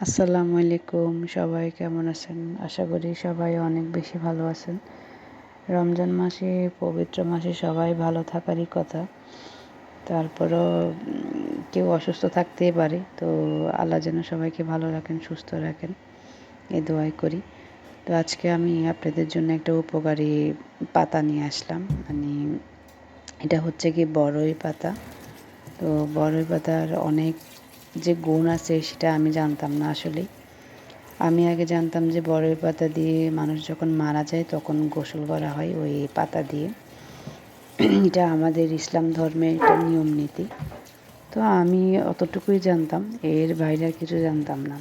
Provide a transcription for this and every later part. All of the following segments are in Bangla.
আসসালামু আলাইকুম, সবাই কেমন আছেন? আশা করি সবাই অনেক বেশি ভালো আছেন। রমজান মাসে, পবিত্র মাসে সবাই ভালো থাকারই কথা। তারপরও কেউ অসুস্থ থাকতেই পারে, তো আল্লাহ যেন সবাইকে ভালো রাখেন, সুস্থ রাখেন, এই দোয়াই করি। তো আজকে আমি আপনাদের জন্য একটা উপকারী পাতা নিয়ে আসলাম। মানে এটা হচ্ছে কি বড়ই পাতা। তো বড়ই পাতার অনেক যে গুণ আছে সেটা আমি জানতাম না আসলে। আমি আগে জানতাম যে বড়ই পাতা দিয়ে মানুষ যখন মারা যায় তখন গোসল করা হয় ওই পাতা দিয়ে। এটা আমাদের ইসলাম ধর্মের একটা নিয়ম নীতি। তো আমি অতটুকুই জানতাম, এর বাইরে আর কিছু জানতাম না।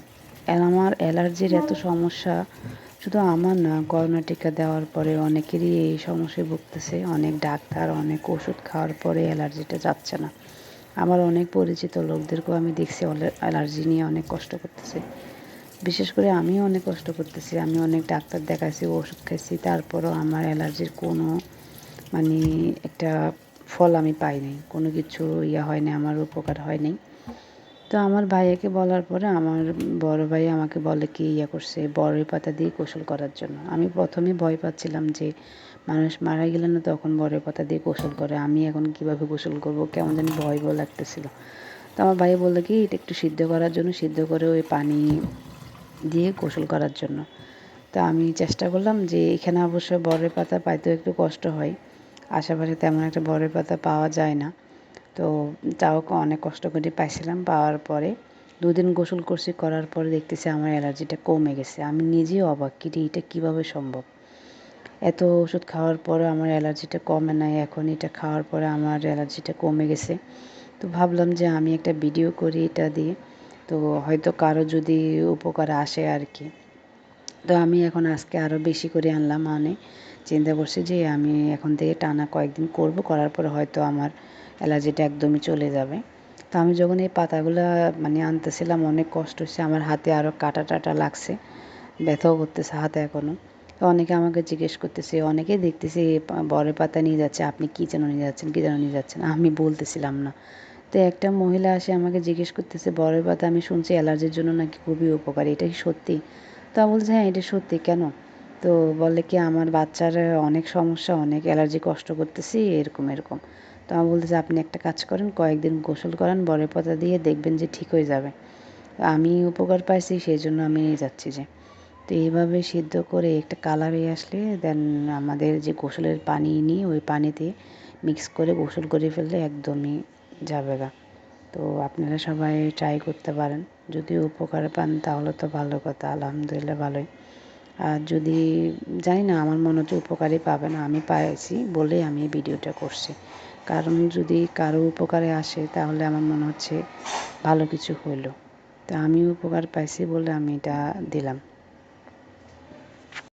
আমার অ্যালার্জির এত সমস্যা, শুধু আমার না, করোনা টিকা দেওয়ার পরে অনেকেরই এই সমস্যায় ভুগতেছে। অনেক ডাক্তার, অনেক ওষুধ খাওয়ার পরে অ্যালার্জিটা যাচ্ছে না। আমার অনেক পরিচিত লোকদেরকেও আমি দেখছি অ্যালার্জি নিয়ে অনেক কষ্ট করতেছে। বিশেষ করে আমিও অনেক কষ্ট করতেছি। আমি অনেক ডাক্তার দেখাইছি, ওষুধ খাইছি, তারপরও আমার অ্যালার্জির কোনো মানে একটা ফল আমি পাই নাই। কোনো কিছু হয় নাই, আমার উপকার হয় নাই। তো আমার ভাইয়াকে বলার পরে আমার বড় ভাই আমাকে বলে কি করছে বড়ই পাতা দিয়ে গোসল করার জন্য। আমি প্রথমে ভয় পাচ্ছিলাম যে মানুষ মারা গেলে না তখন বড়ই পাতা দিয়ে গোসল করে, আমি এখন কিভাবে গোসল করব, কেমন জানি ভয় ভয় লাগতেছিল। তো আমার ভাই বললো কি এটা একটু সিদ্ধ করার জন্য, সিদ্ধ করে ওই পানি দিয়ে গোসল করার জন্য। তা আমি চেষ্টা করলাম যে এখানে অবশ্য বড়ই পাতা পাইতেও একটু কষ্ট হয়, আশেপাশে তেমন একটা বড়ই পাতা পাওয়া যায় না। তো তাও অনেক কষ্ট করে পাইছিলাম। পাওয়ার পরে 2 দিন গোসল করছি, করার পরে দেখতেছি আমার অ্যালার্জিটা কমে গেছে। আমি নিজেই অবাক, এটা কীভাবে সম্ভব? এত ওষুধ খাওয়ার পরেও আমার অ্যালার্জিটা কমে নাই, এখন এটা খাওয়ার পরে আমার অ্যালার্জিটা কমে গেছে। তো ভাবলাম যে আমি একটা ভিডিও করি এটা দিয়ে, তো হয়তো কারো যদি উপকার আসে আর কি। তো আমি এখন আজকে আরও বেশি করে আনলাম, চিন্তা করছি যে আমি এখন থেকে টানা কয়েকদিন করব, করার পরে হয়তো আমার অ্যালার্জিটা একদমই চলে যাবে। তো আমি যখন এই পাতাগুলো আনতেছিলাম অনেক কষ্ট হচ্ছে, আমার হাতে আরও কাটা টাটা লাগছে, ব্যথাও করতেছে হাতে এখনও। তো অনেকে আমাকে জিজ্ঞেস করতেছে, অনেকে দেখতেছি বড়ই পাতা নিয়ে যাচ্ছে, আপনি কী যেন নিয়ে যাচ্ছেন, কী যেন নিয়ে যাচ্ছেন, আমি বলতেছিলাম না। তো একটা মহিলা আসে আমাকে জিজ্ঞেস করতেছে বড়ই পাতা আমি শুনছি অ্যালার্জির জন্য নাকি খুবই উপকারী, এটা কি সত্যি? তা বলছে হ্যাঁ এটা সত্যি, কেন? তো বলে কি আমার বাচ্চার অনেক সমস্যা, অনেক অ্যালার্জি কষ্ট করতেছি, এরকম এরকম। তো আমি বলতেছি আপনি একটা কাজ করেন, কয়েকদিন গোসল করান বড়ই পাতা দিয়ে, দেখবেন যে ঠিক হয়ে যাবে। আমি উপকার পাইছি সেই জন্য আমি নিয়ে যাচ্ছি যে। তো এইভাবে সিদ্ধ করে একটা কালার হয়ে আসলে দেন আমাদের যে গোসলের পানি নিয়ে ওই পানি দিয়ে মিক্স করে গোসল করে ফেললে একদমই যাবে গা। তো আপনারা সবাই ট্রাই করতে পারেন। যদি উপকার পান তাহলে তো ভালো কথা, আলহামদুলিল্লাহ ভালোই। আর যদি জানি না, আমার মনে হচ্ছে উপকারই পাবেন, আমি পাইছি বলেই আমি এই ভিডিওটা করছি। কারণ যদি কারো উপকারে আসে তাহলে আমার মনে হচ্ছে ভালো কিছু হইলো। তো আমি উপকার পাইছি বলে আমি এটা দিলাম।